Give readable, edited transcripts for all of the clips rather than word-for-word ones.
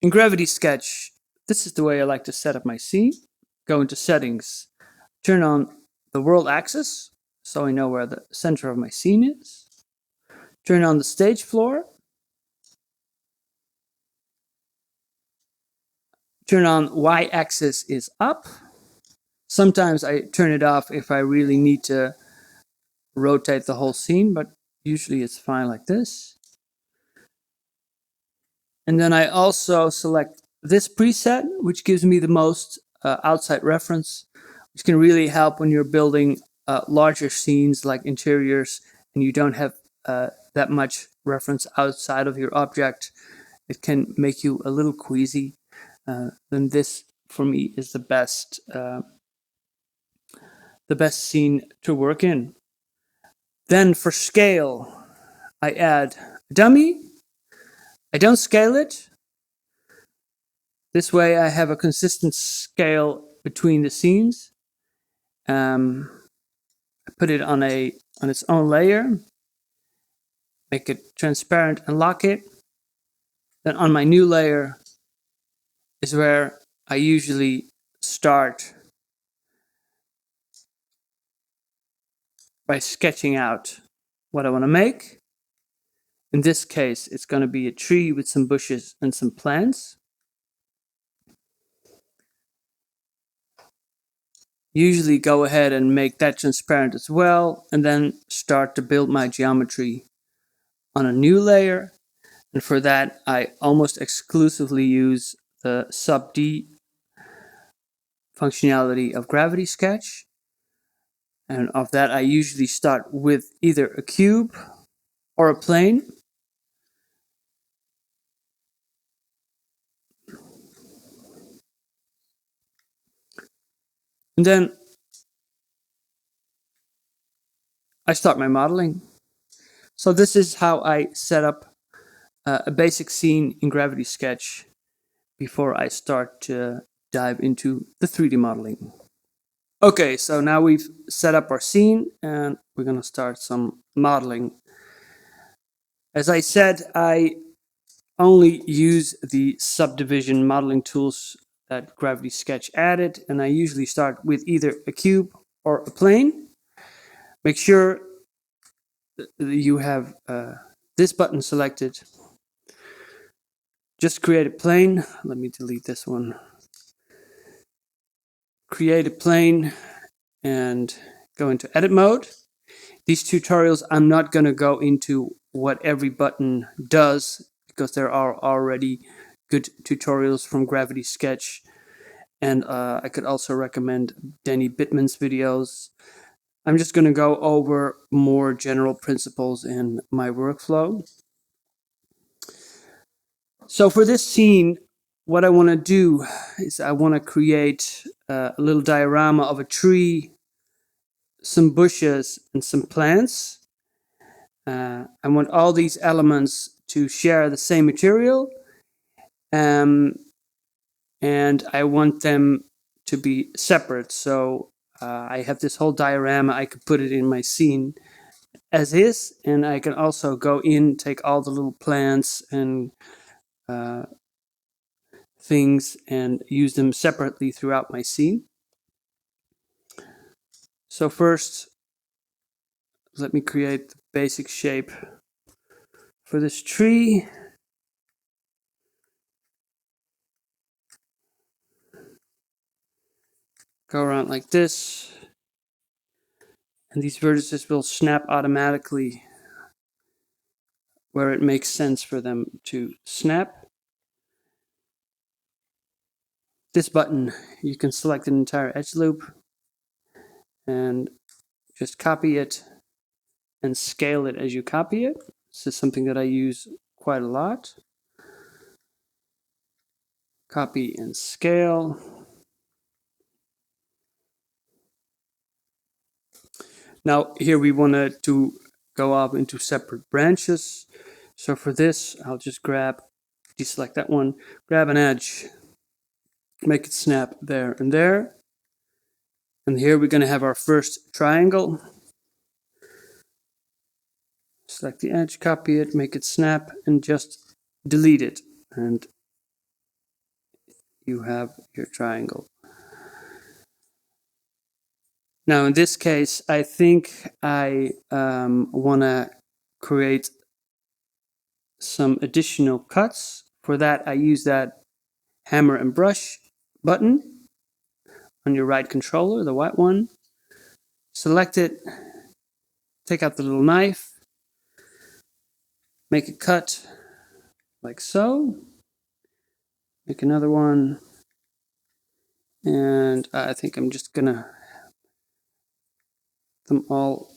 In GravitySketch, this is the way I like to set up my scene. Go into settings, turn on the world axis, so I know where the center of my scene is. Turn on the stage floor. Turn on y-axis is up. Sometimes I turn it off if I really need to rotate the whole scene, but usually it's fine like this. And then I also select this preset, which gives me the most outside reference, which can really help when you're building larger scenes like interiors and you don't have that much reference outside of your object. It can make you a little queasy. Then this, for me, is the best scene to work in. Then for scale, I add a dummy. I don't scale it. This way I have a consistent scale between the scenes. I put it on its own layer, make it transparent and lock it. Then on my new layer is where I usually start by sketching out what I want to make. In this case, it's going to be a tree with some bushes and some plants. Usually go ahead and make that transparent as well, and then start to build my geometry on a new layer. And for that, I almost exclusively use the sub D functionality of GravitySketch. And of that, I usually start with either a cube or a plane. And then I start my modeling. So this is how I set up a basic scene in GravitySketch before I start to dive into the 3D modeling. Okay, so now we've set up our scene and we're going to start some modeling. As I said, I only use the subdivision modeling tools that GravitySketch added, and I usually start with either a cube or a plane. Make sure that you have this button selected. Just create a plane. Let me delete this one. Create a plane and go into edit mode. These tutorials, I'm not going to go into what every button does because there are already good tutorials from GravitySketch. And I could also recommend Danny Bittman's videos. I'm just going to go over more general principles in my workflow. So for this scene, what I want to do is I want to create a little diorama of a tree, some bushes, and some plants. I want all these elements to share the same material. And I want them to be separate. So I have this whole diorama. I could put it in my scene as is, and I can also go in, take all the little plants and things and use them separately throughout my scene. So first, let me create the basic shape for this tree. Go around like this. And these vertices will snap automatically where it makes sense for them to snap. This button, you can select an entire edge loop and just copy it and scale it as you copy it. This is something that I use quite a lot. Copy and scale. Now here we want to go up into separate branches. So for this, I'll just deselect that one, grab an edge, make it snap there and there. And here we're going to have our first triangle. Select the edge, copy it, make it snap, and just delete it. And you have your triangle. Now in this case, I think I want to create some additional cuts. For that, I use that hammer and brush button on your right controller, the white one. Select it, take out the little knife, make a cut like so, make another one, and I think I'm just gonna them all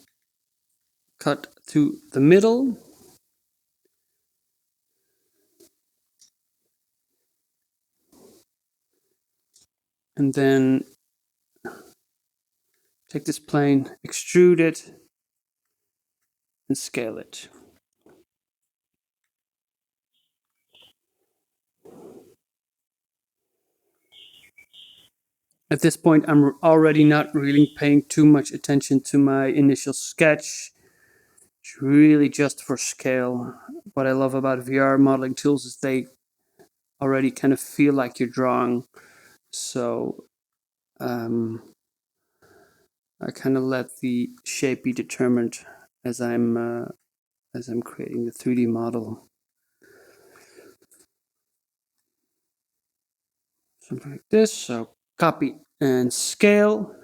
cut through the middle. And then take this plane, extrude it, and scale it. At this point, I'm already not really paying too much attention to my initial sketch. It's really just for scale. What I love about VR modeling tools is they already kind of feel like you're drawing. So I kind of let the shape be determined as I'm creating the 3D model. Something like this. So copy and scale.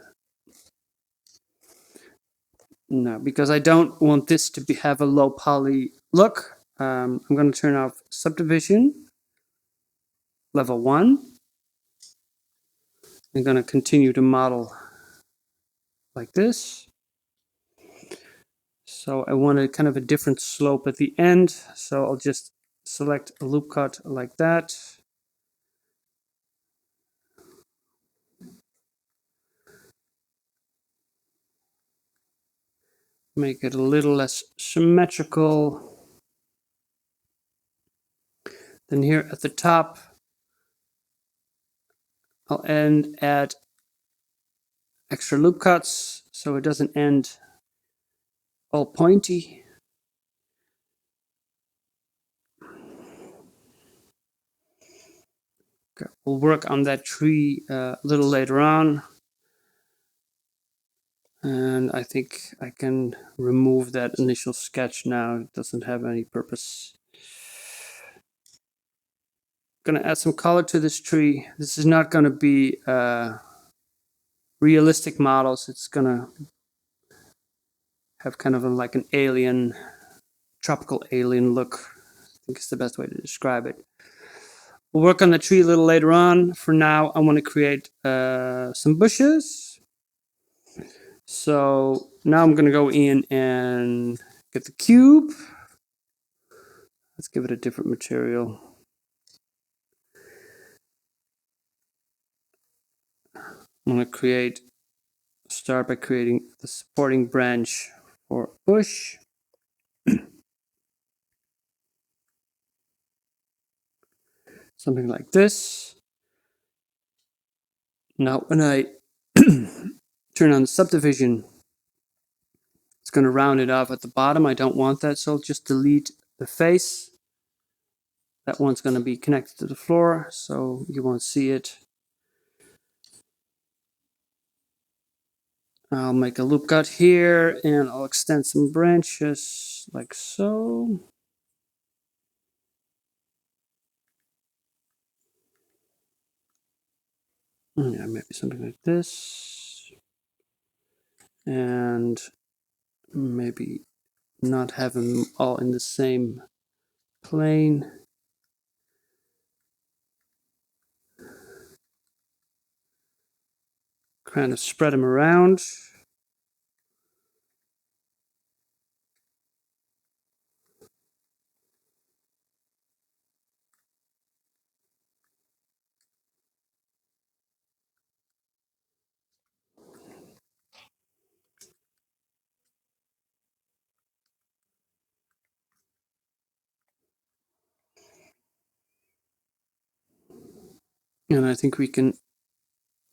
No, because I don't want this to have a low poly look. I'm going to turn off subdivision, level 1. I'm going to continue to model like this. So I wanted kind of a different slope at the end. So I'll just select a loop cut like that. Make it a little less symmetrical. Then here at the top, I'll add extra loop cuts so it doesn't end all pointy. Okay, we'll work on that tree a little later on. And I think I can remove that initial sketch now. It doesn't have any purpose. Gonna add some color to this tree. This is not gonna be realistic models. It's gonna have kind of like an alien, tropical alien look. I think it's the best way to describe it. We'll work on the tree a little later on. For now, I want to create some bushes. So now I'm going to go in and get the cube. Let's give it a different material. I'm going to start by creating the supporting branch for bush. Something like this. Now when I turn on the subdivision, it's going to round it off at the bottom. I don't want that, so I'll just delete the face. That one's going to be connected to the floor, so you won't see it. I'll make a loop cut here, and I'll extend some branches like so. Yeah, maybe something like this. And maybe not have them all in the same plane. Kind of spread them around. And I think we can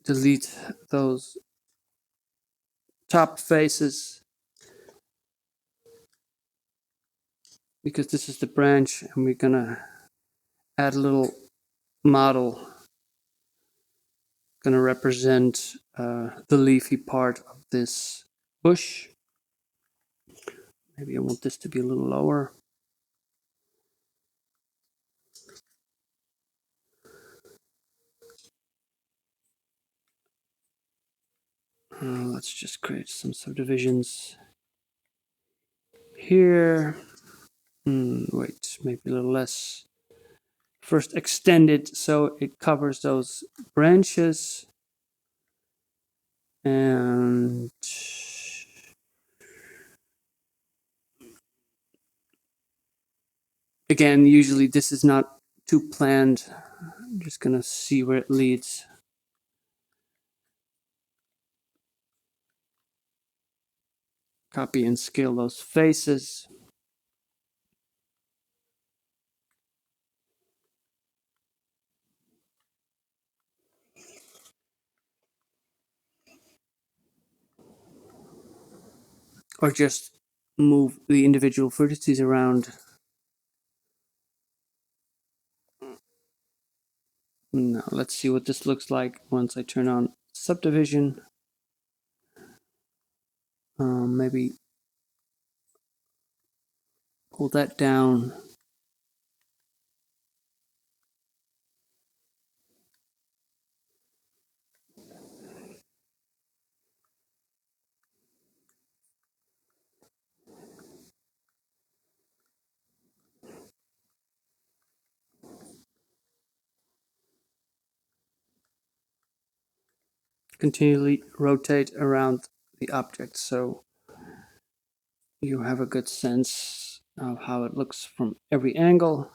delete those top faces because this is the branch, and we're gonna add a little model going to represent the leafy part of this bush. Maybe I want this to be a little lower. Let's just create some subdivisions here. Wait, maybe a little less. First extend it so it covers those branches. And again, usually this is not too planned. I'm just gonna see where it leads. Copy and scale those faces. Or just move the individual vertices around. Now let's see what this looks like once I turn on subdivision. Maybe pull that down. Continually rotate around the object so you have a good sense of how it looks from every angle.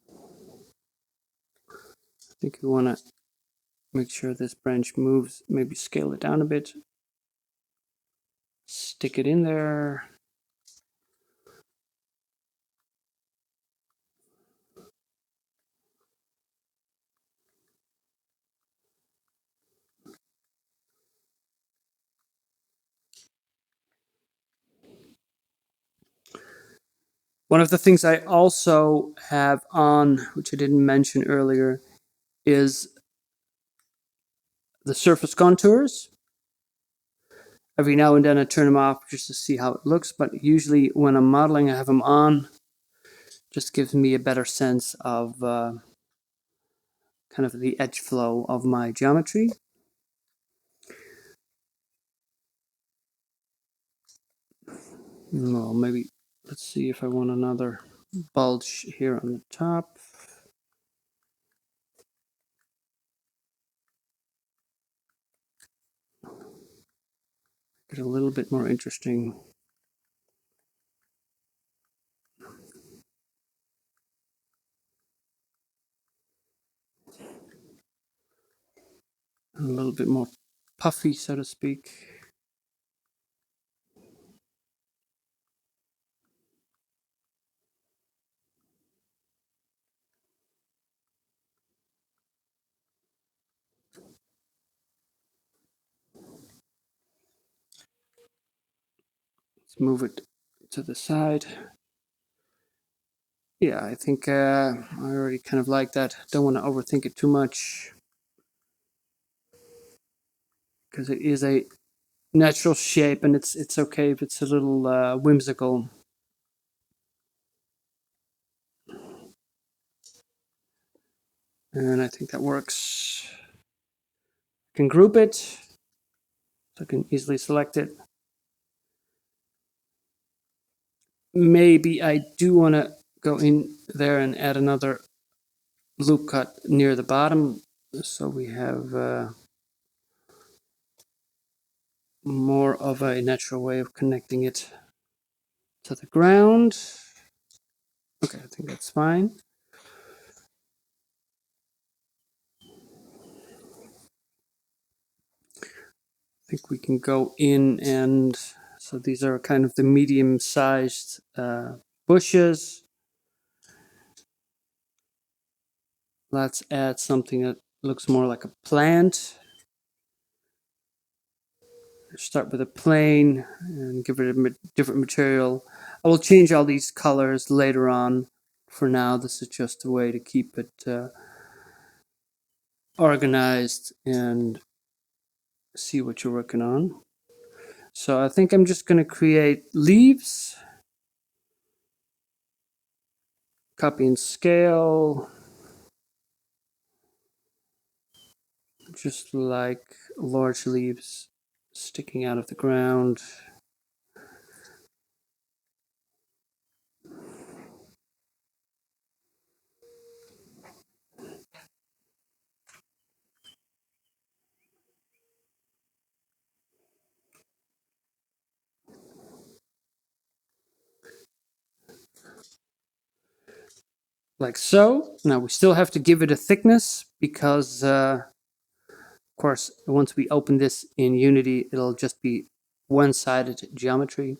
I think we want to make sure this branch moves, maybe scale it down a bit. Stick it in there. One of the things I also have on, which I didn't mention earlier, is the surface contours. Every now and then I turn them off just to see how it looks, but usually when I'm modeling I have them on. Just gives me a better sense of kind of the edge flow of my geometry. Well, maybe let's see if I want another bulge here on the top. Get a little bit more interesting. A little bit more puffy, so to speak. Let's move it to the side. Yeah, I think I already kind of like that. Don't want to overthink it too much because it is a natural shape, and it's okay if it's a little whimsical. And I think that works. I can group it, so I can easily select it. Maybe I do want to go in there and add another loop cut near the bottom, so we have more of a natural way of connecting it to the ground. Okay, I think that's fine. I think we can go in, and so these are kind of the medium-sized bushes. Let's add something that looks more like a plant. Start with a plane and give it a different material. I will change all these colors later on. For now, this is just a way to keep it organized and see what you're working on. So I think I'm just going to create leaves, copy and scale, just like large leaves sticking out of the ground. Like so. Now we still have to give it a thickness because, of course, once we open this in Unity, it'll just be one-sided geometry.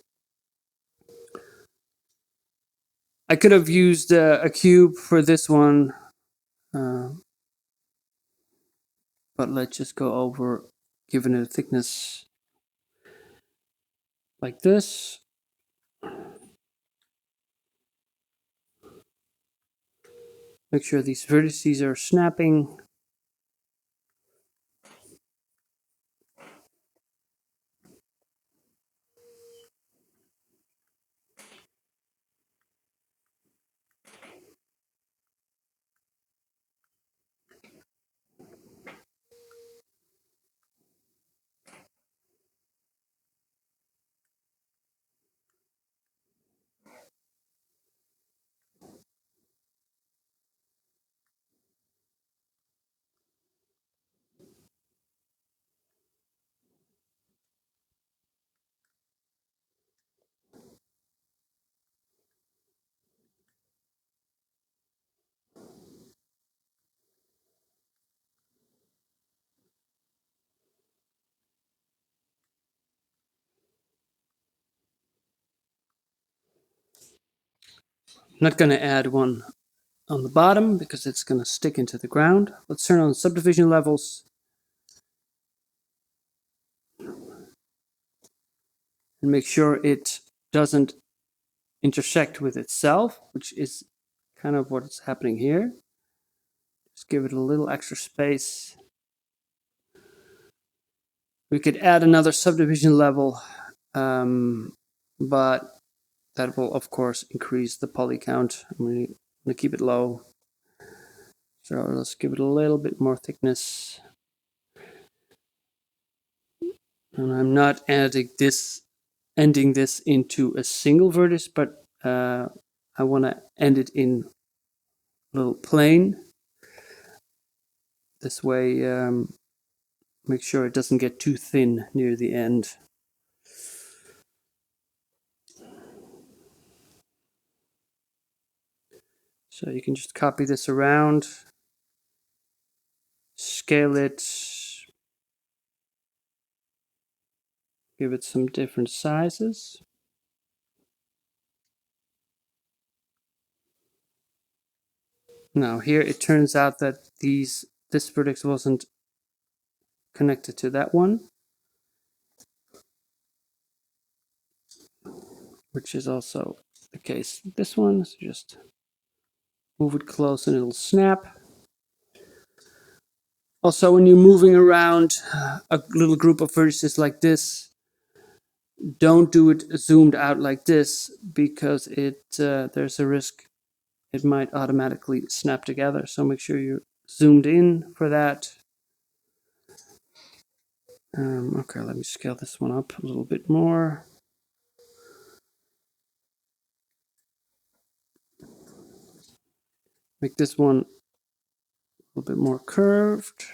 I could have used a cube for this one, but let's just go over giving it a thickness like this. Make sure these vertices are snapping. I'm not going to add one on the bottom because it's going to stick into the ground. Let's turn on subdivision levels. And make sure it doesn't intersect with itself, which is kind of what's happening here. Just give it a little extra space. We could add another subdivision level, but that will, of course, increase the poly count. I'm going to keep it low. So let's give it a little bit more thickness. And I'm not ending this into a single vertex, but I want to end it in a little plane. This way, make sure it doesn't get too thin near the end. So you can just copy this around, scale it, give it some different sizes. Now here it turns out that this vertex wasn't connected to that one, which is also the case with this one. So just move it close and it'll snap. Also, when you're moving around a little group of vertices like this, don't do it zoomed out like this because there's a risk it might automatically snap together. So make sure you're zoomed in for that. Okay, let me scale this one up a little bit more. Make this one a little bit more curved.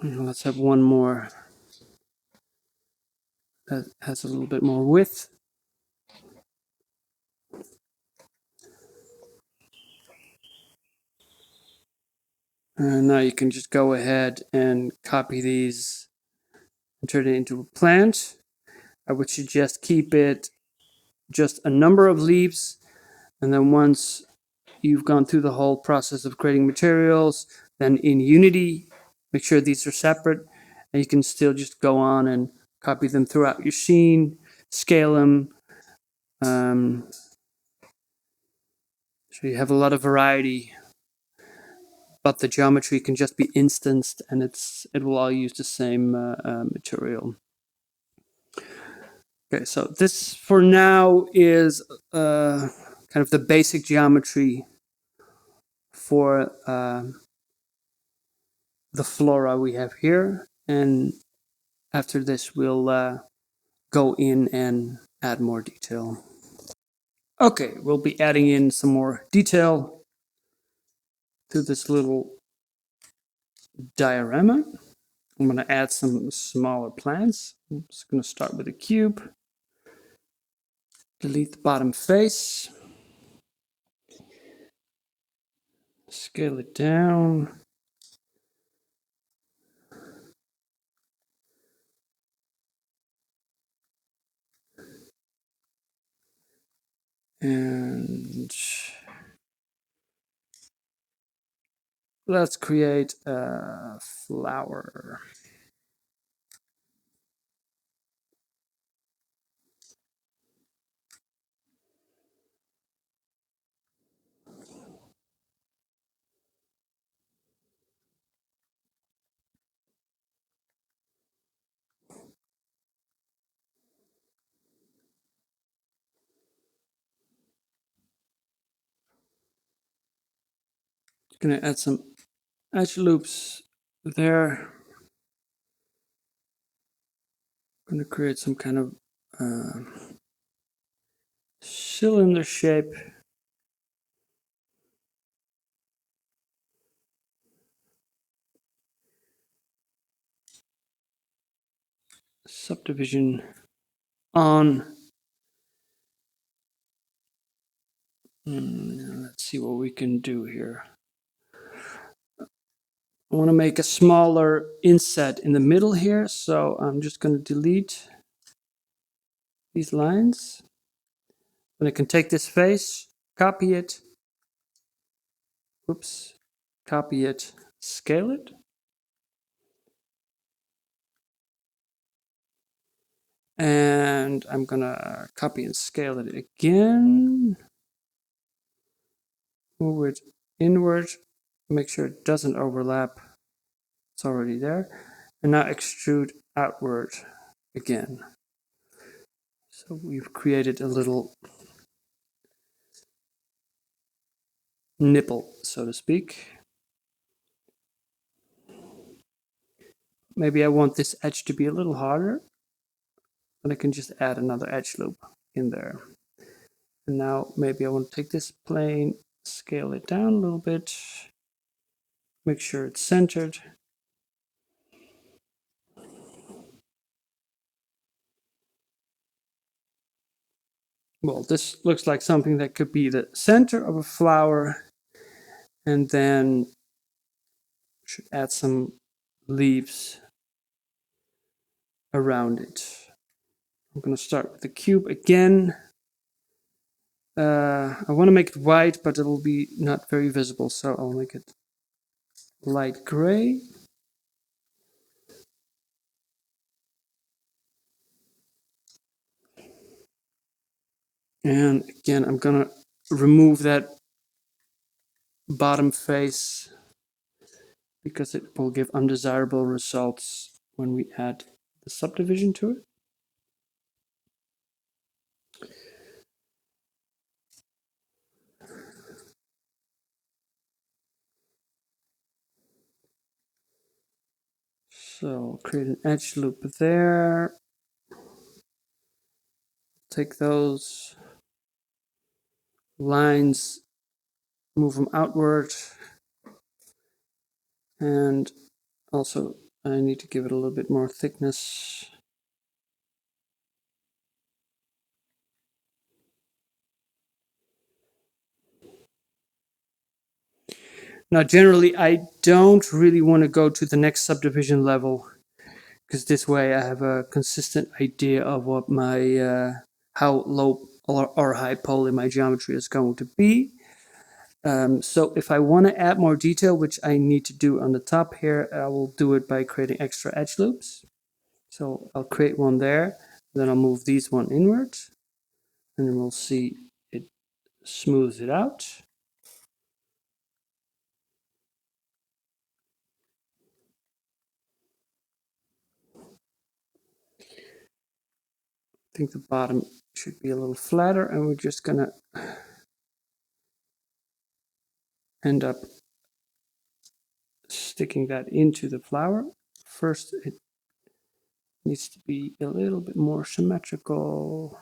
And let's have one more that has a little bit more width. And now you can just go ahead and copy these and turn it into a plant. I would suggest keep it just a number of leaves, and then once you've gone through the whole process of creating materials, then in Unity, make sure these are separate, and you can still just go on and copy them throughout your scene, scale them. So you have a lot of variety, but the geometry can just be instanced, and it will all use the same material. Okay, so this for now is kind of the basic geometry for the flora we have here, and after this we'll go in and add more detail. Okay, we'll be adding in some more detail to this little diorama. I'm going to add some smaller plants. I'm just going to start with a cube. Delete the bottom face. Scale it down. And let's create a flower. Gonna add some edge loops there. Gonna create some kind of cylinder shape. Subdivision on. Let's see what we can do here. I want to make a smaller inset in the middle here, so I'm just going to delete these lines. And I can take this face, copy it, oops, copy it, scale it. And I'm going to copy and scale it again. Move it inward, make sure it doesn't overlap. It's already there. And now extrude outward again. So we've created a little nipple, so to speak. Maybe I want this edge to be a little harder, but I can just add another edge loop in there. And now maybe I want to take this plane, scale it down a little bit, make sure it's centered. Well, this looks like something that could be the center of a flower, and then should add some leaves around it. I'm going to start with the cube again. I want to make it white, but it'll be not very visible, so I'll make it light gray. And again, I'm going to remove that bottom face because it will give undesirable results when we add the subdivision to it. So create an edge loop there. Take those lines, move them outward, and also I need to give it a little bit more thickness. Now generally I don't really want to go to the next subdivision level, because this way I have a consistent idea of what my how low or high poly my geometry is going to be. So if I want to add more detail, which I need to do on the top here, I will do it by creating extra edge loops. So I'll create one there, then I'll move these one inwards, and then we'll see it smooths it out. I think the bottom should be a little flatter, and we're just gonna end up sticking that into the flower. First, it needs to be a little bit more symmetrical.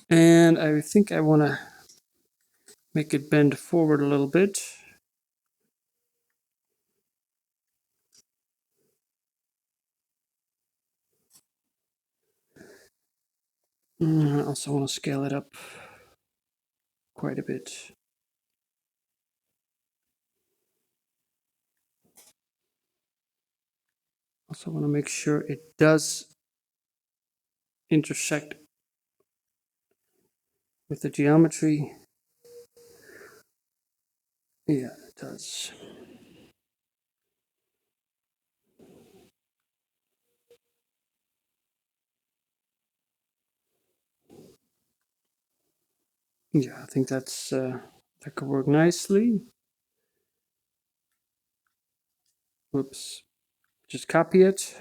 And I think I want to make it bend forward a little bit. I also want to scale it up quite a bit. Also want to make sure it does intersect with the geometry. Yeah, it does. Yeah, I think that's that could work nicely. Whoops. Just copy it.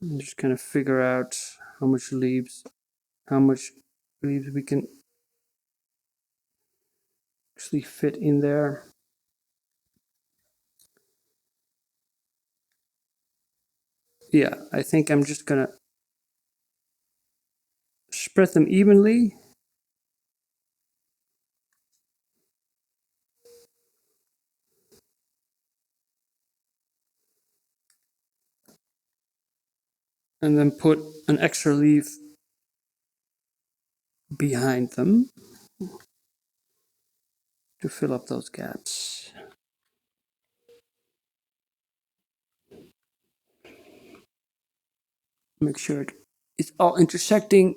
And just kind of figure out how much leaves we can actually fit in there. Yeah, I think I'm just gonna spread them evenly. And then put an extra leaf behind them to fill up those gaps. Make sure it's all intersecting.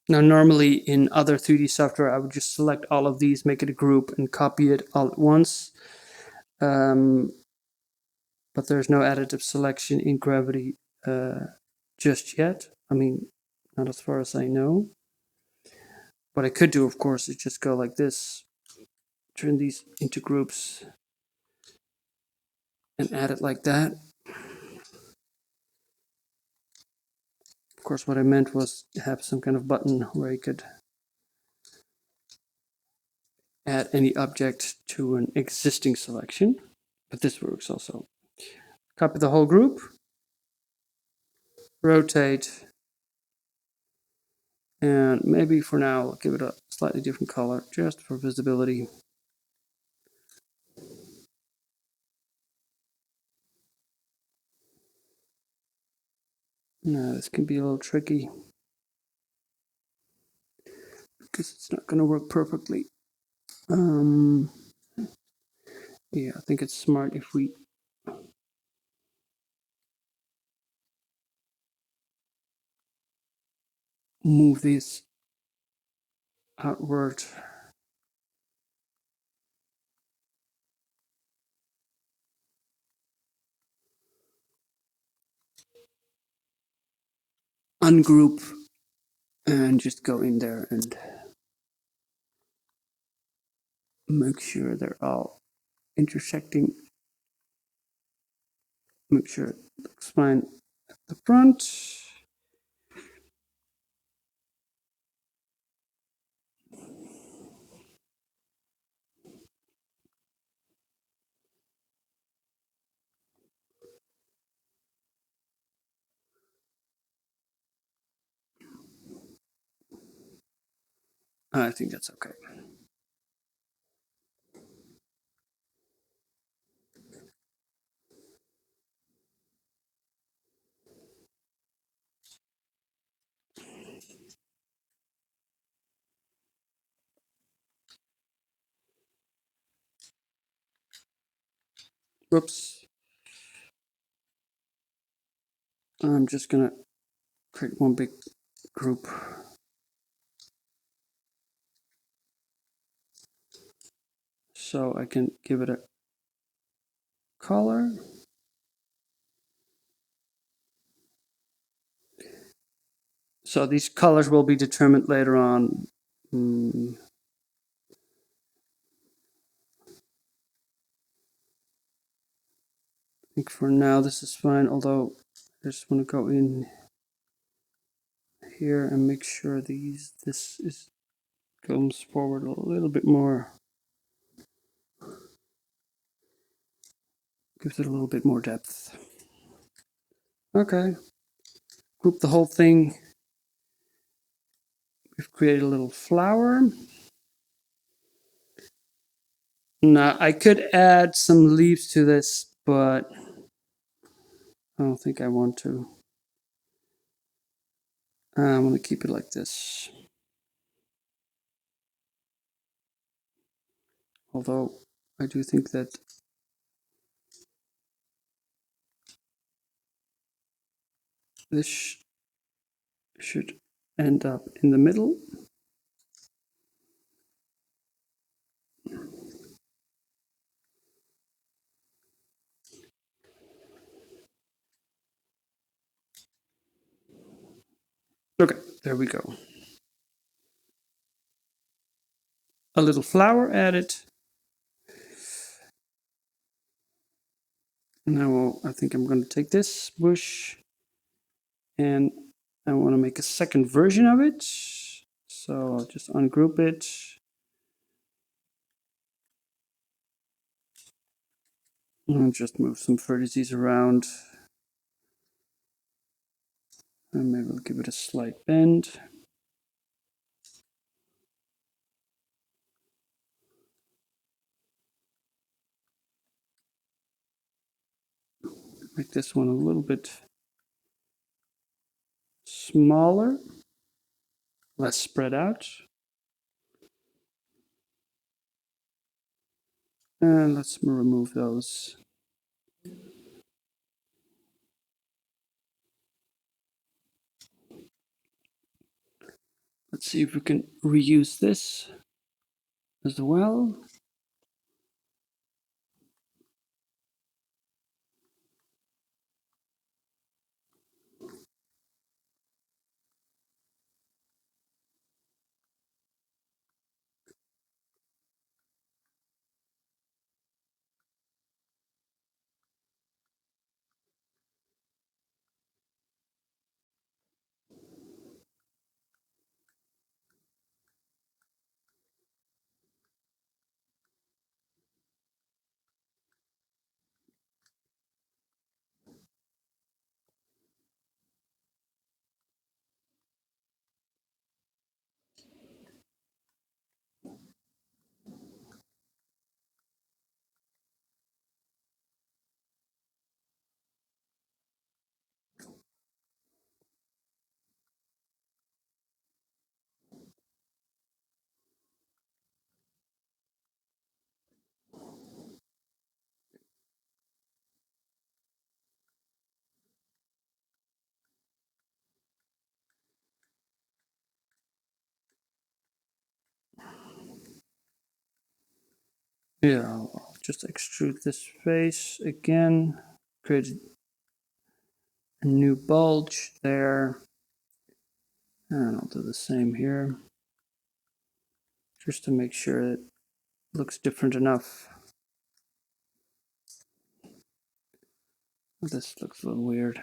Now, normally in other 3D software, I would just select all of these, make it a group, and copy it all at once. But there's no additive selection in Gravity just yet. I mean, not as far as I know. What I could do, of course, is just go like this, turn these into groups, and add it like that. Of course, what I meant was have some kind of button where you could add any object to an existing selection, but this works also. Copy the whole group, rotate, and maybe for now give it a slightly different color just for visibility. Now this can be a little tricky because it's not going to work perfectly. Yeah, I think it's smart if we move this outward. Ungroup and just go in there and make sure they're all intersecting. Make sure it looks fine at the front. I think that's okay. Whoops. I'm just gonna create one big group. So I can give it a color. So these colors will be determined later on. I think for now this is fine, although I just want to go in here and make sure this comes forward a little bit more. Gives it a little bit more depth. Okay. Group the whole thing. We've created a little flower. Now I could add some leaves to this, but I don't think I want to. I'm going to keep it like this. Although I do think that this should end up in the middle. Okay, there we go. A little flower added. Now I think I'm going to take this bush and I want to make a second version of it. So I'll just ungroup it. And just move some vertices around. And maybe we'll give it a slight bend. Make this one a little bit smaller, less spread out. And let's remove those. Let's see if we can reuse this as well. Yeah, I'll just extrude this face again, create a new bulge there, and I'll do the same here, just to make sure it looks different enough. This looks a little weird.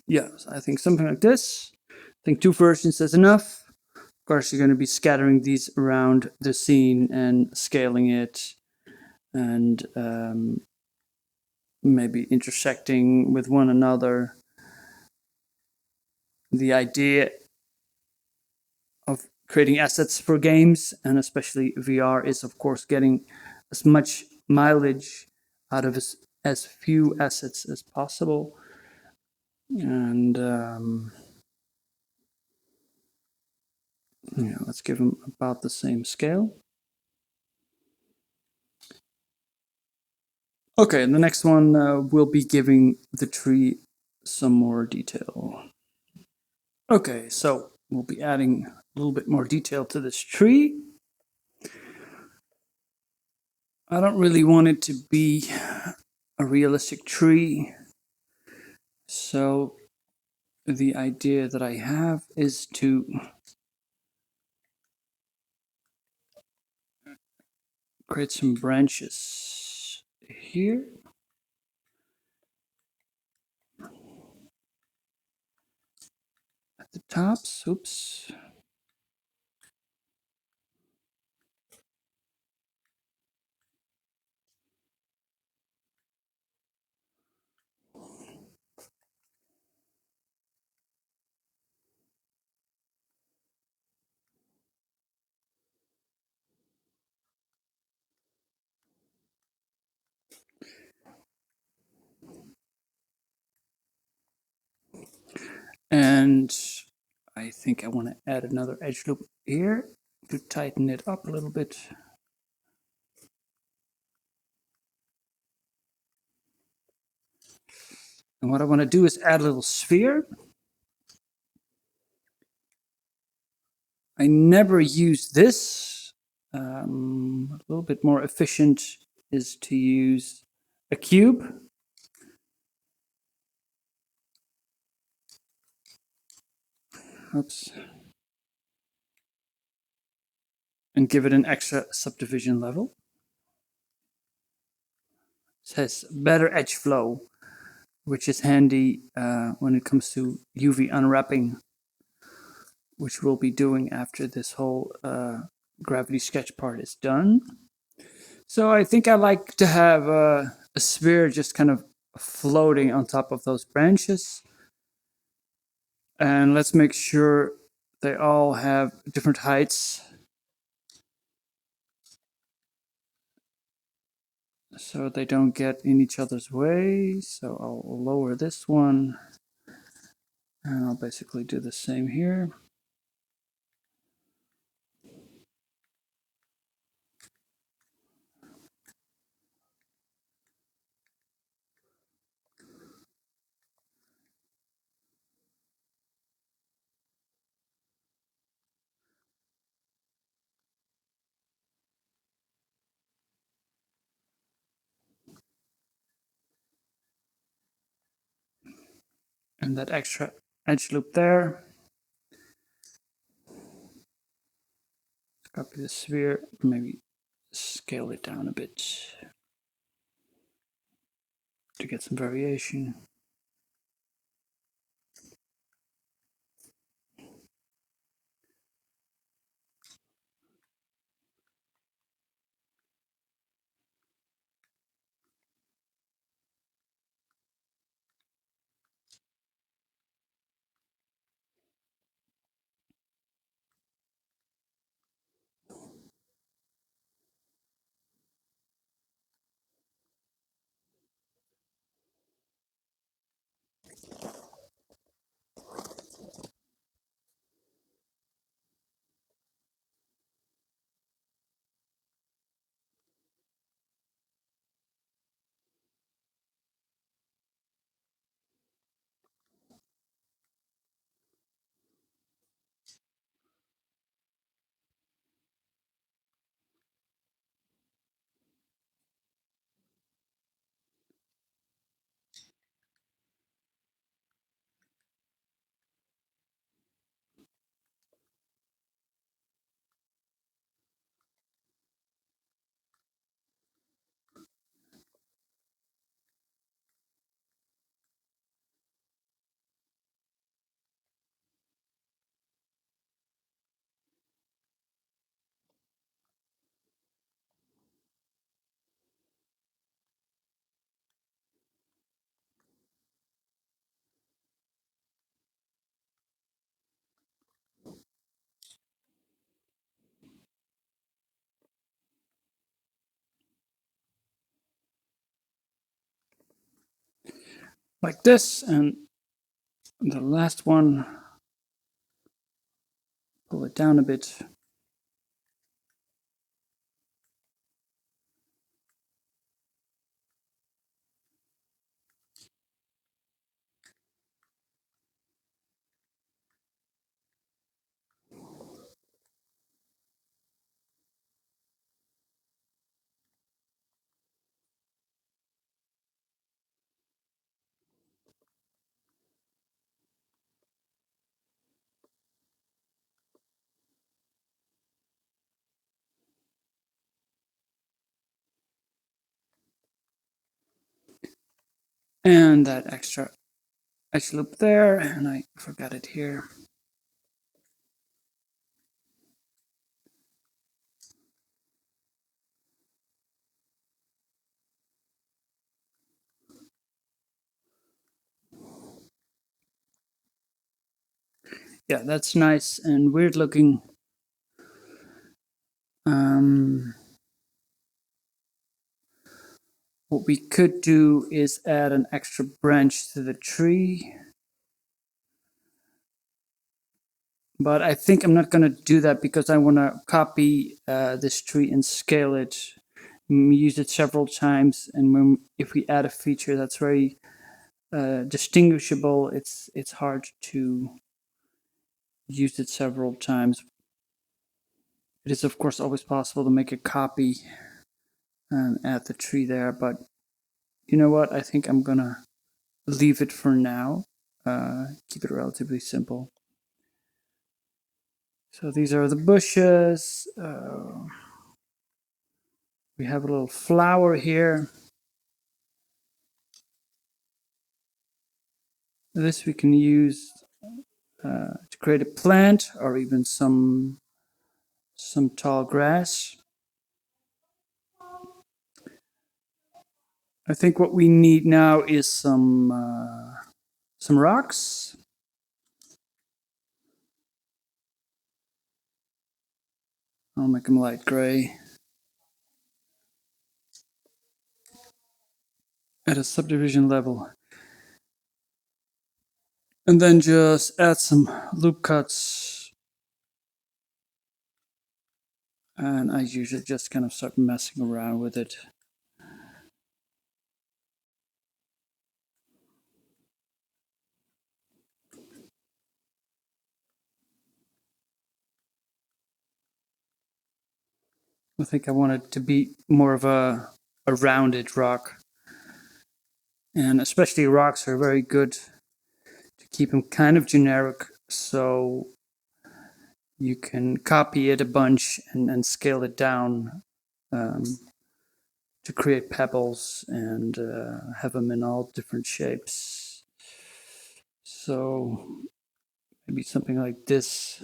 Yeah, so I think something like this. I think 2 versions is enough. Of course, you're going to be scattering these around the scene and scaling it, and maybe intersecting with one another. The idea of creating assets for games, and especially VR, is of course getting as much mileage out of as few assets as possible. And let's give them about the same scale. Okay, the next one will be giving the tree some more detail. Okay, so we'll be adding a little bit more detail to this tree. I don't really want it to be a realistic tree, so the idea that I have is to create some branches here. At the tops, oops. And I think I want to add another edge loop here to tighten it up a little bit. And what I want to do is add a little sphere. I never use this. A little bit more efficient is to use a cube. Oops. And give it an extra subdivision level. It says better edge flow, which is handy when it comes to UV unwrapping, which we'll be doing after this whole GravitySketch part is done. So I think I like to have a sphere just kind of floating on top of those branches. And let's make sure they all have different heights, so they don't get in each other's way. So I'll lower this one, and I'll basically do the same here. And that extra edge loop there. Copy the sphere, maybe scale it down a bit to get some variation. like this, and the last one, pull it down a bit. And that extra edge loop there, and I forgot it here. Yeah, that's nice and weird looking. What we could do is add an extra branch to the tree. But I think I'm not going to do that because I want to copy this tree and scale it, use it several times. And if we add a feature that's very distinguishable, it's hard to use it several times. It is, of course, always possible to make a copy and add the tree there. But you know what? I think I'm going to leave it for now. Keep it relatively simple. So these are the bushes. We have a little flower here. This we can use to create a plant or even some tall grass. I think what we need now is some rocks. I'll make them light gray. At a subdivision level. And then just add some loop cuts. And I usually just kind of start messing around with it. I think I want it to be more of a rounded rock. And especially rocks are very good to keep them kind of generic, so you can copy it a bunch and scale it down um, to create pebbles and have them in all different shapes. So maybe something like this,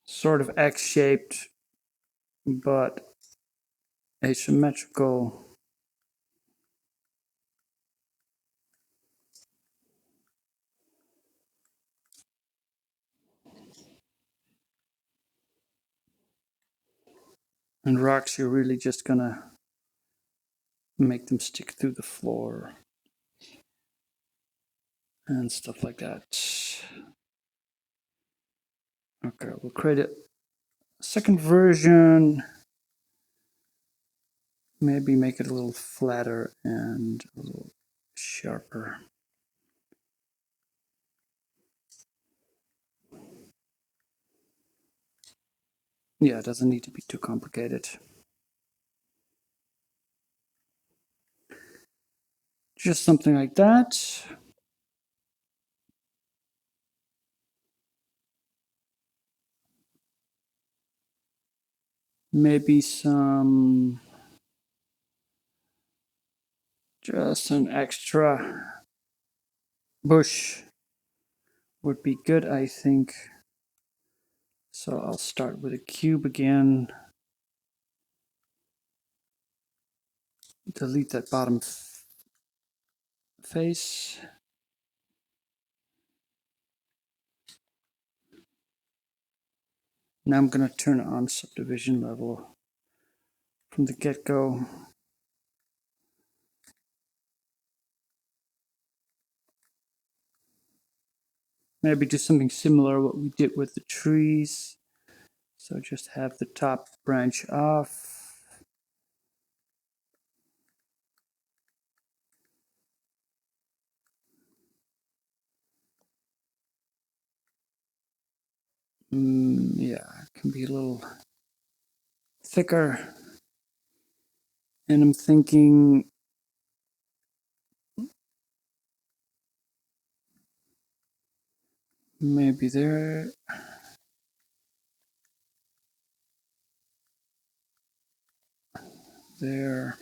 sort of X-shaped, but asymmetrical. And rocks, you're really just gonna make them stick through the floor and stuff like that. Okay, we'll create a second version. Maybe make it a little flatter and a little sharper. Yeah, it doesn't need to be too complicated. Just something like that. Maybe some, just an extra bush would be good, I think. So I'll start with a cube again. Delete that bottom face. Now I'm going to turn on subdivision level from the get-go. maybe do something similar what we did with the trees. So just have the top branch off. Yeah, it can be a little thicker. And I'm thinking maybe there. There.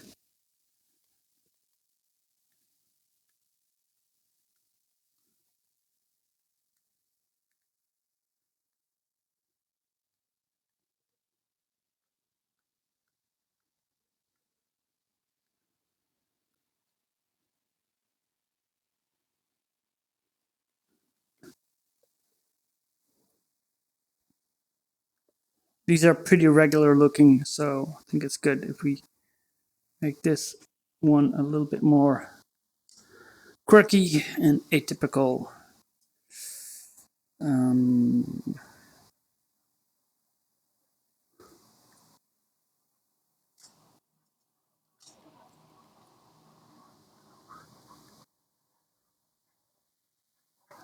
These are pretty regular looking, so I think it's good if we make this one a little bit more quirky and atypical. Um,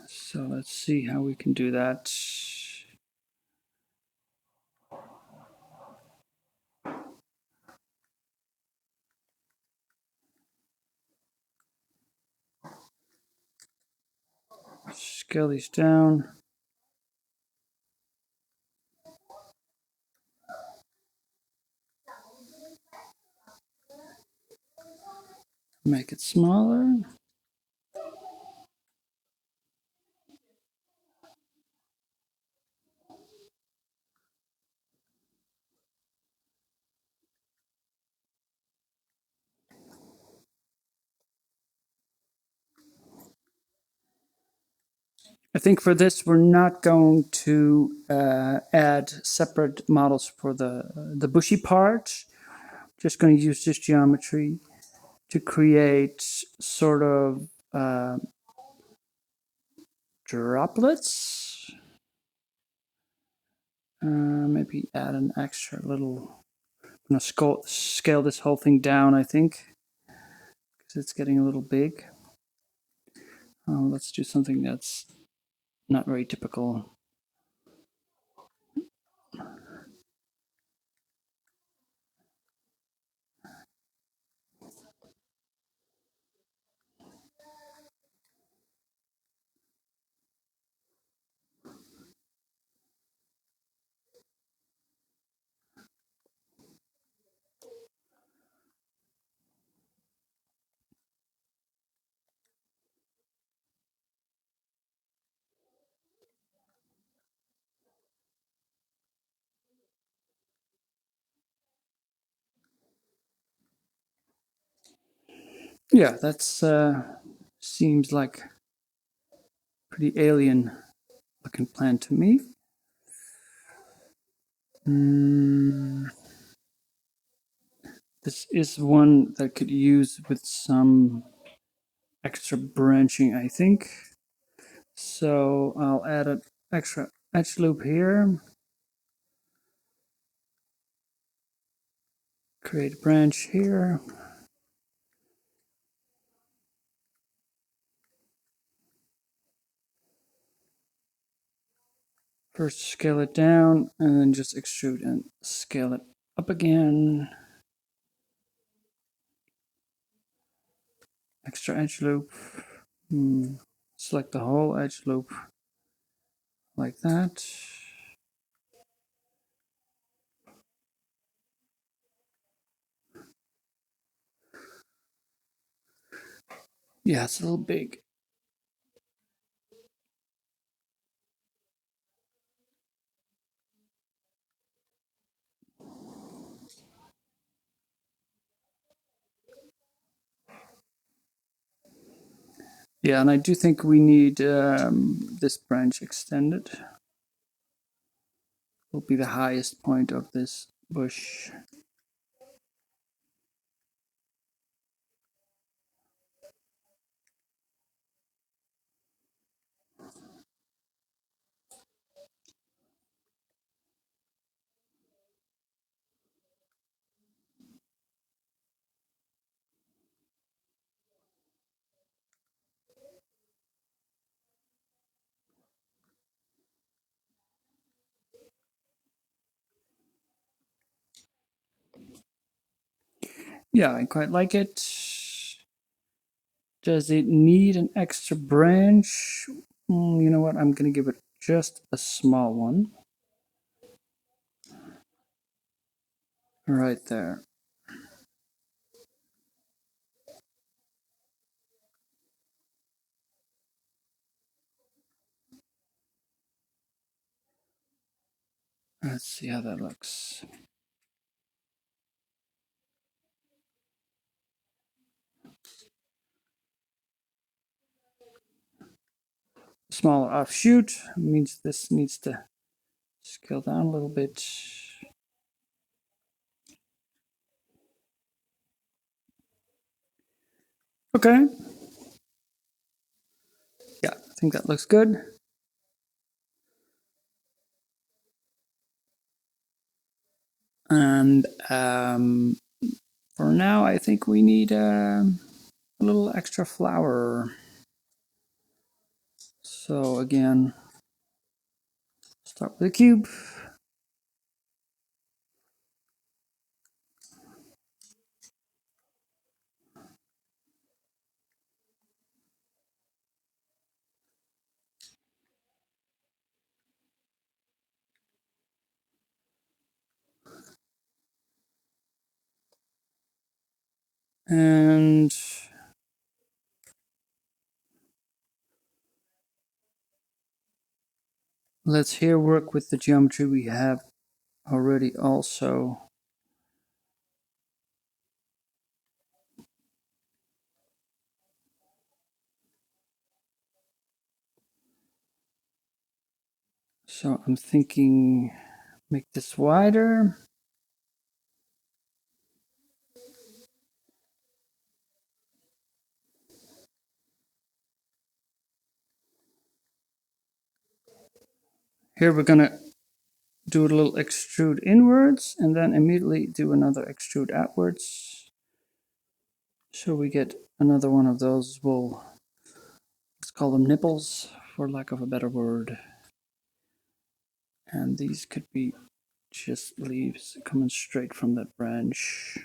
so let's see how we can do that. Scale these down. Make it smaller. I think for this we're not going to add separate models for the bushy part. Just going to use this geometry to create sort of droplets. Maybe add an extra little. I'm going to scale this whole thing down, I think, because it's getting a little big. Let's do something that's not very typical. Yeah, that's seems like pretty alien looking plan to me. This is one that could use with some extra branching, I think. So I'll add an extra edge loop here. Create a branch here. First scale it down and then just extrude and scale it up again. Extra edge loop. Select the whole edge loop like that. Yeah, it's a little big. Yeah, and I do think we need this branch extended. Will be the highest point of this bush. Yeah, I quite like it. Does it need an extra branch? You know what? I'm gonna give it just a small one. Right there. Let's see how that looks. Smaller offshoot means this needs to scale down a little bit. Okay. Yeah, I think that looks good. And for now, I think we need a little extra flour. So again, start with a cube. And let's here work with the geometry we have already also. So I'm thinking make this wider. Here we're gonna do a little extrude inwards and then immediately do another extrude outwards. So we get another one of those, let's call them nipples for lack of a better word. And these could be just leaves coming straight from that branch.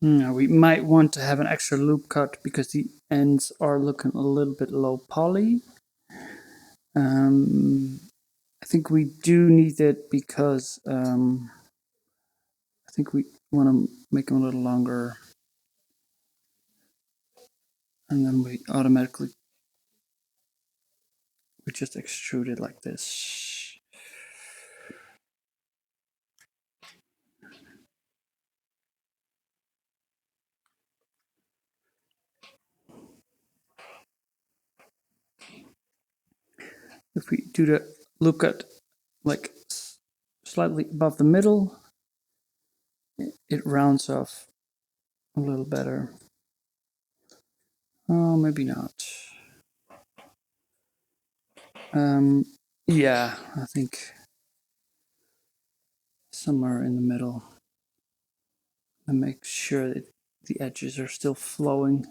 Now we might want to have an extra loop cut because the ends are looking a little bit low poly. I think we do need it because I think we want to make them a little longer. And then we just extrude it like this. If we do the loop cut like slightly above the middle, it rounds off a little better. Oh, maybe not. Yeah, I think somewhere in the middle. And make sure that the edges are still flowing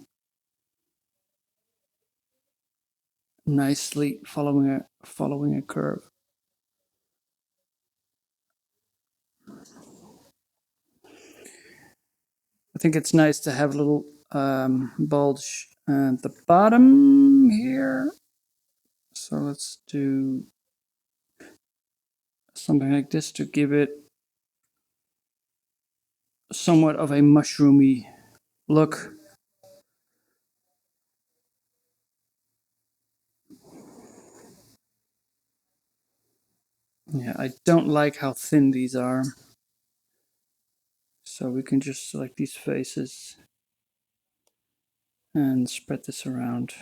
nicely, following a curve. I think it's nice to have a little bulge at the bottom here. So let's do something like this to give it somewhat of a mushroomy look. Yeah, I don't like how thin these are. So we can just select these faces and spread this around.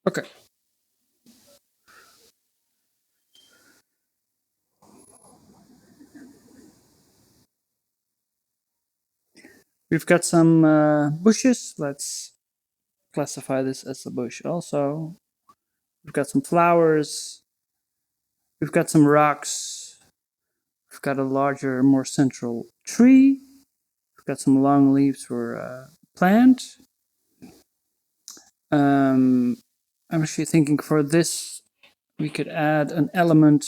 Okay. We've got some bushes. Let's classify this as a bush also. We've got some flowers. We've got some rocks. We've got a larger, more central tree. We've got some long leaves for a plant. I'm actually thinking for this, we could add an element.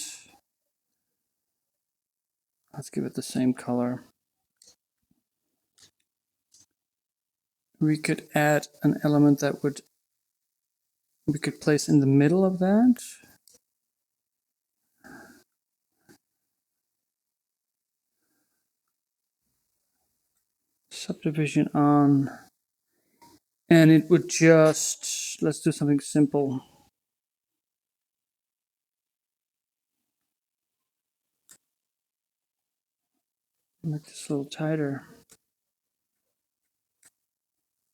Let's give it the same color. We could add an element that we could place in the middle of that. Subdivision on. And it would just, let's do something simple. Make this a little tighter.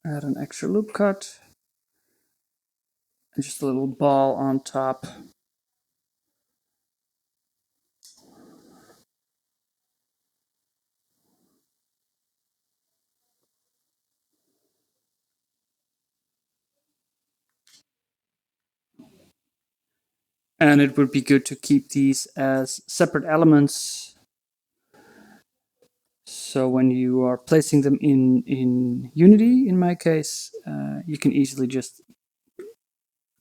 Add an extra loop cut. And just a little ball on top. And it would be good to keep these as separate elements. So when you are placing them in Unity, in my case, you can easily just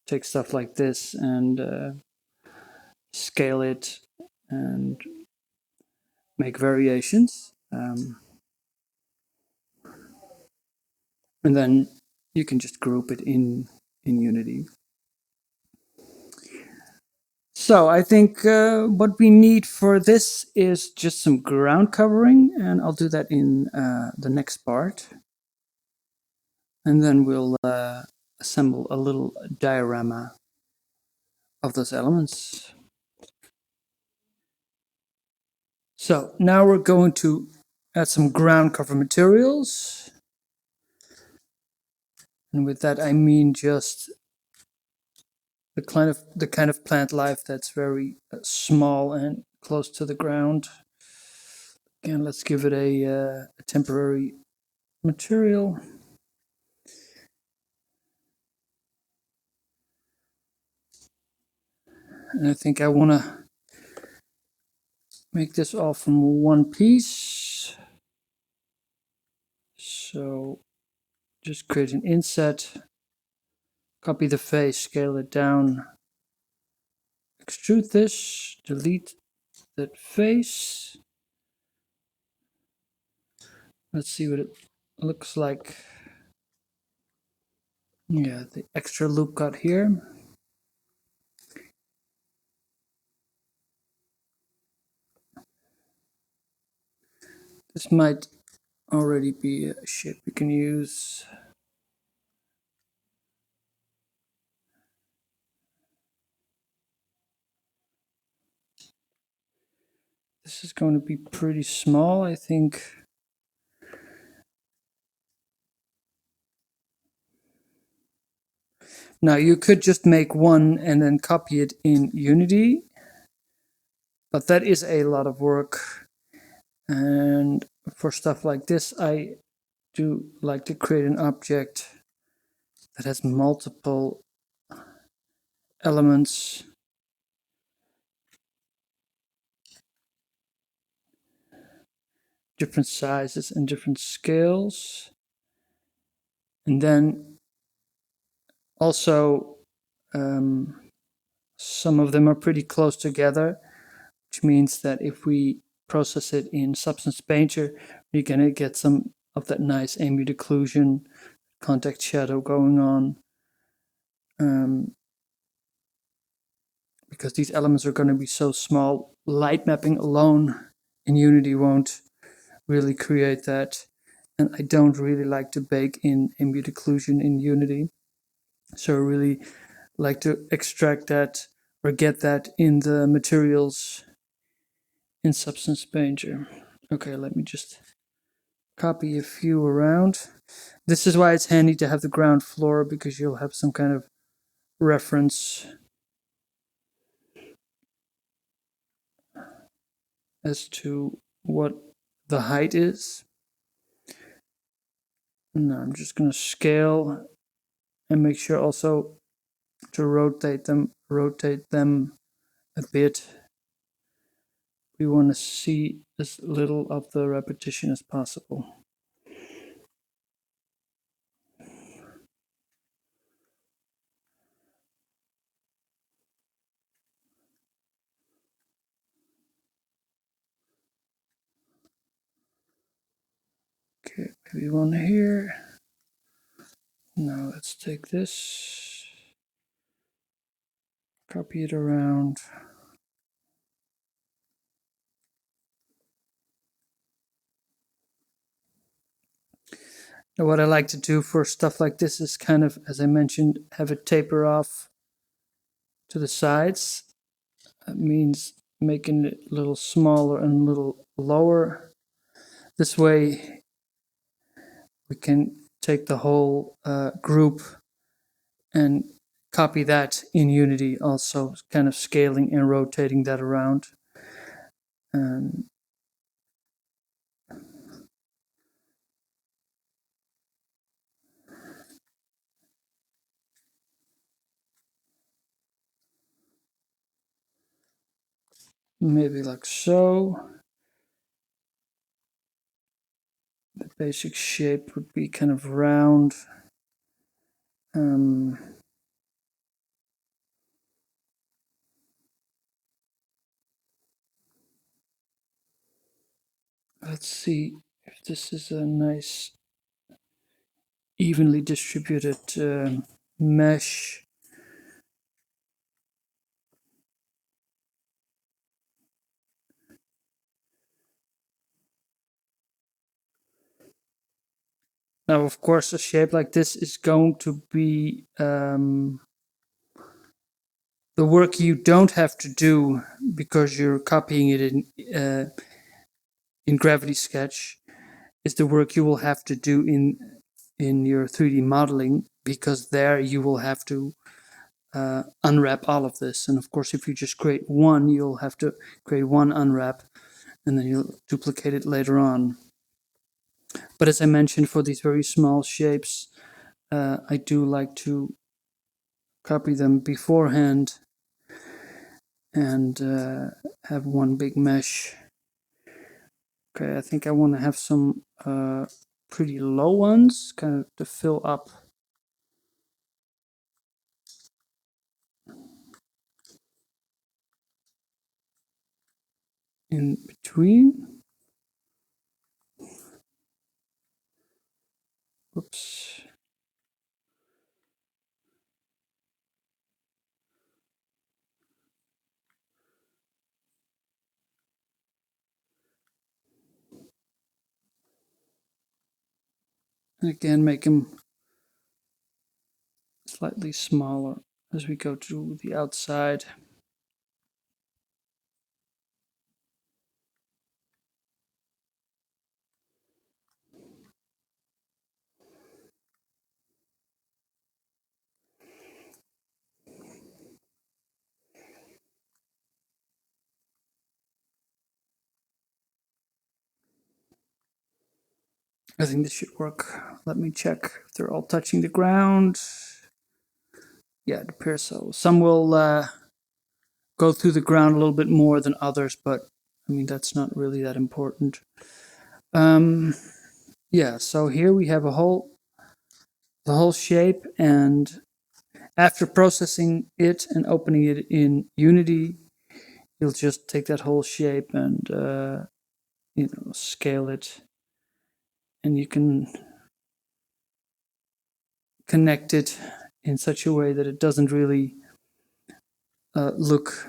take stuff like this and scale it and make variations. And then you can just group it in Unity. So I think what we need for this is just some ground covering, and I'll do that in the next part. And then we'll assemble a little diorama of those elements. So now we're going to add some ground cover materials. And with that I mean just the kind of plant life that's very small and close to the ground. Again, let's give it a temporary material. And I think I want to make this all from one piece. So just create an inset, copy the face, scale it down, extrude this, delete that face. Let's see what it looks like. Yeah, the extra loop cut here. This might already be a shape we can use. This is going to be pretty small, I think. Now you could just make one and then copy it in Unity, but that is a lot of work. And for stuff like this, I do like to create an object that has multiple elements. Different sizes and different scales. And then also some of them are pretty close together, which means that if we process it in Substance Painter, we're going to get some of that nice ambient occlusion, contact shadow going on. Because these elements are going to be so small, light mapping alone in Unity won't really create that. And I don't really like to bake in ambient occlusion in Unity. So I really like to extract that or get that in the materials in Substance Painter. Okay, let me just copy a few around. This is why it's handy to have the ground floor, because you'll have some kind of reference as to what the height is. And I'm just going to scale and make sure also to rotate them a bit. We want to see as little of the repetition as possible. Okay, maybe one here. Now let's take this, copy it around. Now what I like to do for stuff like this is kind of, as I mentioned, have it taper off to the sides. That means making it a little smaller and a little lower. This way we can take the whole group and copy that in Unity, also kind of scaling and rotating that around. Maybe like so. The basic shape would be kind of round. Let's see if this is a nice evenly distributed mesh. Now, of course, a shape like this is going to be the work you don't have to do because you're copying it in GravitySketch is the work you will have to do in your 3D modeling, because there you will have to unwrap all of this. And of course, if you just create one, you'll have to create one unwrap and then you'll duplicate it later on. But as I mentioned, for these very small shapes, I do like to copy them beforehand and have one big mesh. Okay, I think I want to have some pretty low ones, kind of to fill up in between. Whoops. And again, make them slightly smaller as we go to the outside. I think this should work. Let me check if they're all touching the ground. Yeah, it appears so. Some will go through the ground a little bit more than others, but I mean, that's not really that important. Yeah, so here we have the whole shape, and after processing it and opening it in Unity, you'll just take that whole shape and scale it, and you can connect it in such a way that it doesn't really look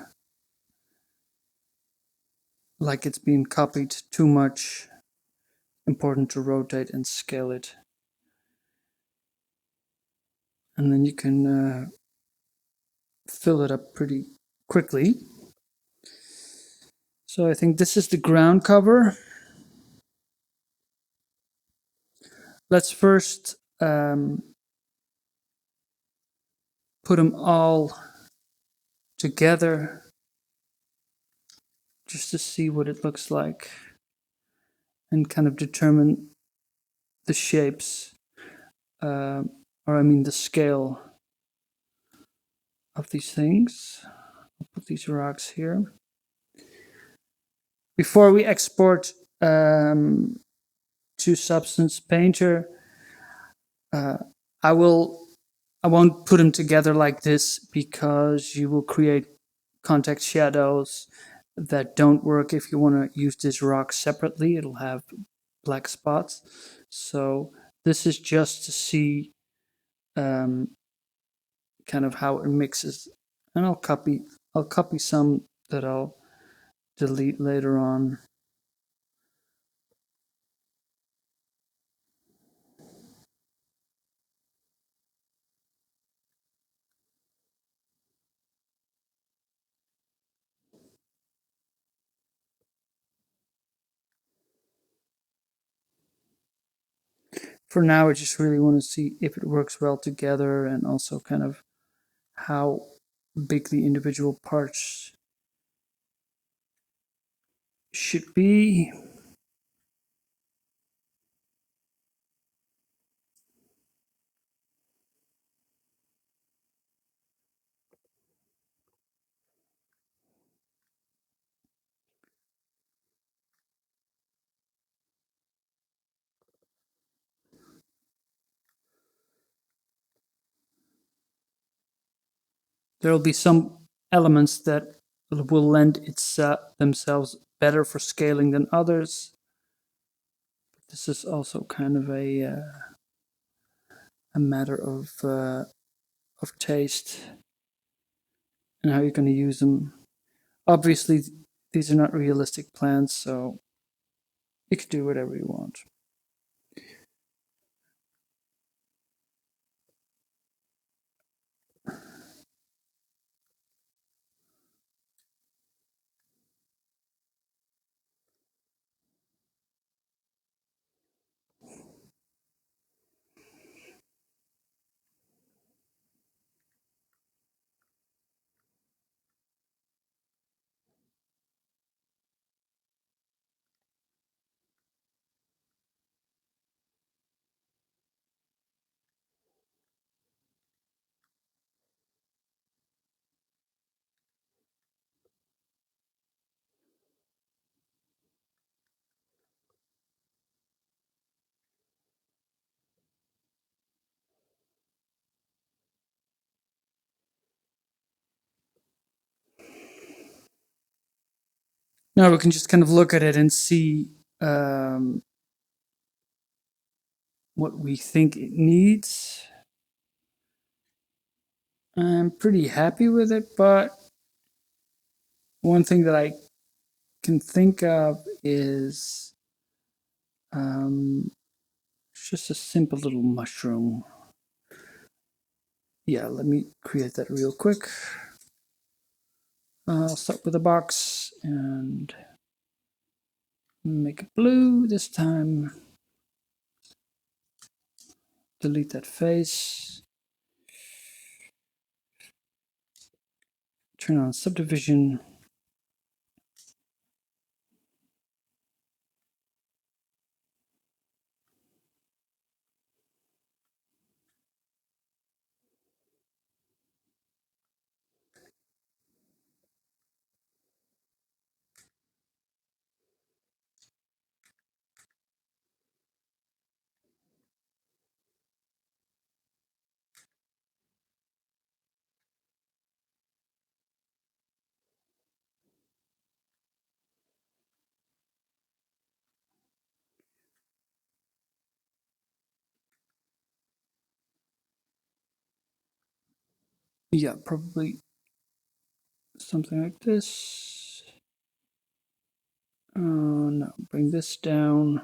like it's being copied too much. Important to rotate and scale it, and then you can fill it up pretty quickly. So I think this is the ground cover. Let's first put them all together just to see what it looks like and kind of determine the shapes, uh, or I mean the scale of these things. I'll put these rocks here. Before we export to Substance Painter, uh, I will I won't put them together like this because you will create context shadows that don't work if you want to use this rock separately. It'll have black spots. So this is just to see um, kind of how it mixes. And I'll copy some that I'll delete later on. For now, I just really want to see if it works well together and also kind of how big the individual parts should be. There will be some elements that will lend themselves better for scaling than others. This is also kind of a matter of taste and how you're going to use them. Obviously, these are not realistic plants, so you can do whatever you want. Now we can just kind of look at it and see what we think it needs. I'm pretty happy with it, but one thing that I can think of is just a simple little mushroom. Yeah, let me create that real quick. I'll start with a box and make it blue this time. Delete that face. Turn on subdivision. Yeah, probably something like this. No, bring this down.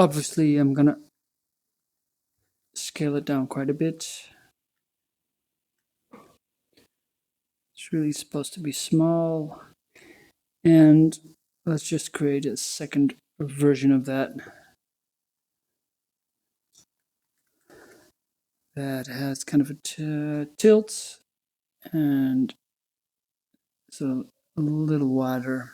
Obviously, I'm gonna scale it down quite a bit. It's really supposed to be small. And let's just create a second version of that. That has kind of a tilt and it's a little wider.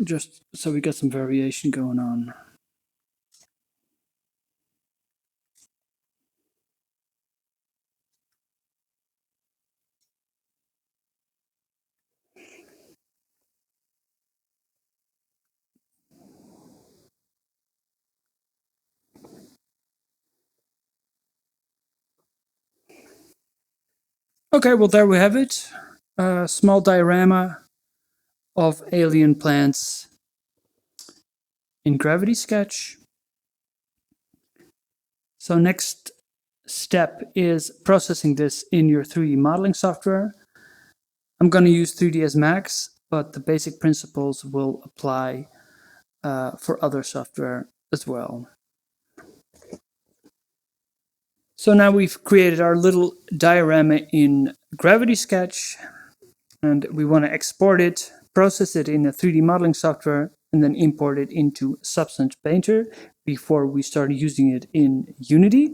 Just so we get some variation going on. Okay, well, there we have it. A small diorama of alien plants in GravitySketch. So next step is processing this in your 3D modeling software. I'm going to use 3ds Max, but the basic principles will apply for other software as well. So now we've created our little diorama in GravitySketch, and we want to export it, process it in a 3D modeling software, and then import it into Substance Painter before we start using it in Unity.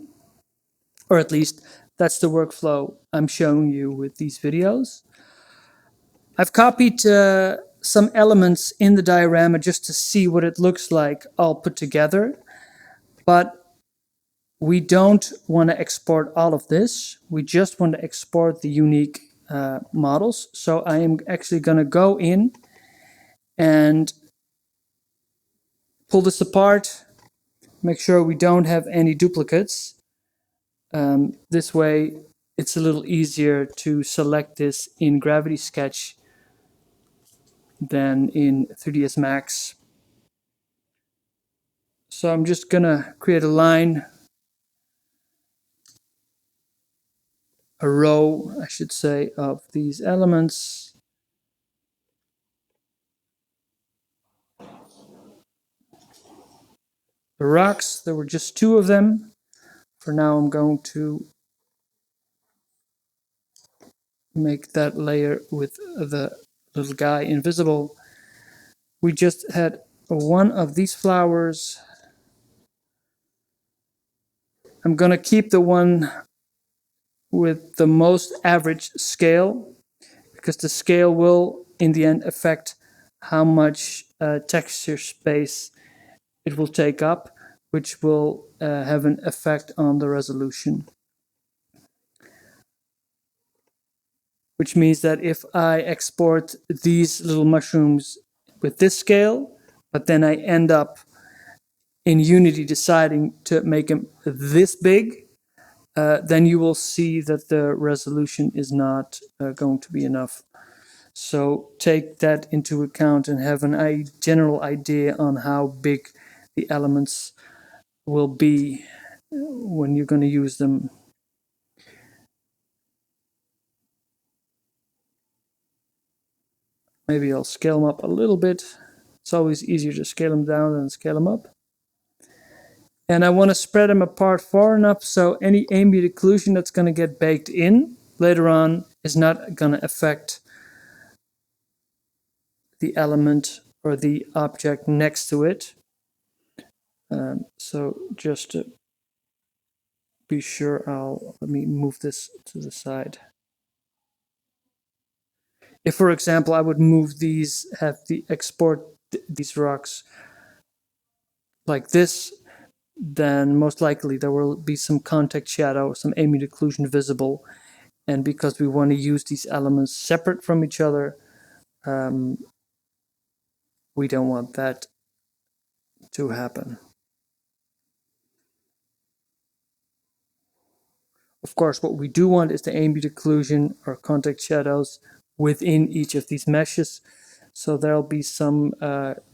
Or at least that's the workflow I'm showing you with these videos. I've copied some elements in the diorama just to see what it looks like all put together, but we don't want to export all of this. We just want to export the unique models. So I am actually going to go in and pull this apart, make sure we don't have any duplicates. This way it's a little easier to select this in GravitySketch than in 3ds Max. So I'm just gonna create a line, a row, I should say, of these elements. The rocks, there were just 2 of them. For now, I'm going to make that layer with the little guy invisible. We just had 1 of these flowers. I'm gonna keep the one with the most average scale, because the scale will in the end affect how much texture space it will take up, which will have an effect on the resolution. Which means that if I export these little mushrooms with this scale, but then I end up in Unity deciding to make them this big, then you will see that the resolution is not going to be enough. So take that into account and have a general idea on how big the elements will be when you're going to use them. Maybe I'll scale them up a little bit. It's always easier to scale them down than scale them up. And I want to spread them apart far enough so any ambient occlusion that's going to get baked in later on is not going to affect the element or the object next to it. So just to be sure, let me move this to the side. If, for example, I would move these, export these rocks like this, then most likely there will be some contact shadow, some ambient occlusion visible. And because we want to use these elements separate from each other, we don't want that to happen. Of course, what we do want is the ambient occlusion or contact shadows within each of these meshes. So there'll be some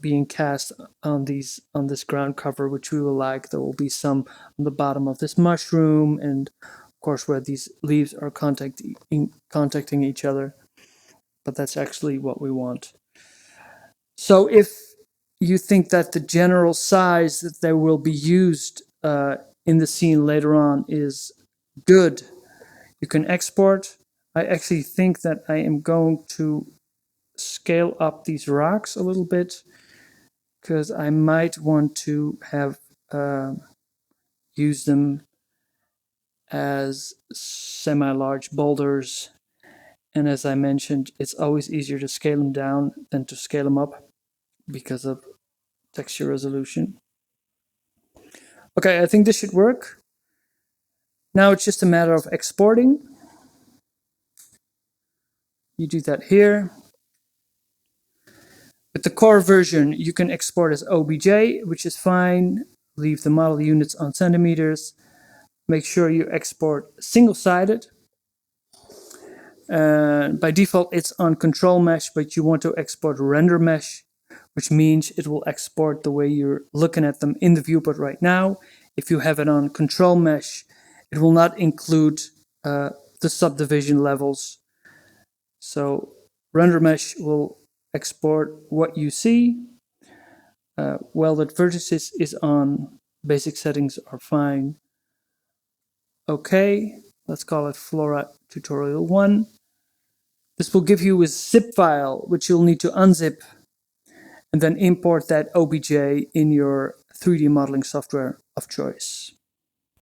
being cast on this ground cover, which we will like. There will be some on the bottom of this mushroom, and of course where these leaves are contacting each other. But that's actually what we want. So if you think that the general size that they will be used in the scene later on is good, you can export. I actually think that I am going to scale up these rocks a little bit because I might want to have use them as semi-large boulders. And as I mentioned, it's always easier to scale them down than to scale them up because of texture resolution. Okay, I think this should work. Now it's just a matter of exporting. You do that here. With the core version, you can export as OBJ, which is fine. Leave the model units on centimeters. Make sure you export single-sided. By default, it's on control mesh, but you want to export render mesh, which means it will export the way you're looking at them in the viewport right now. If you have it on control mesh, it will not include the subdivision levels. So render mesh will export what you see. Welded vertices is on. Basic settings are fine. Okay, let's call it Flora Tutorial 1. This will give you a zip file, which you'll need to unzip and then import that OBJ in your 3D modeling software of choice.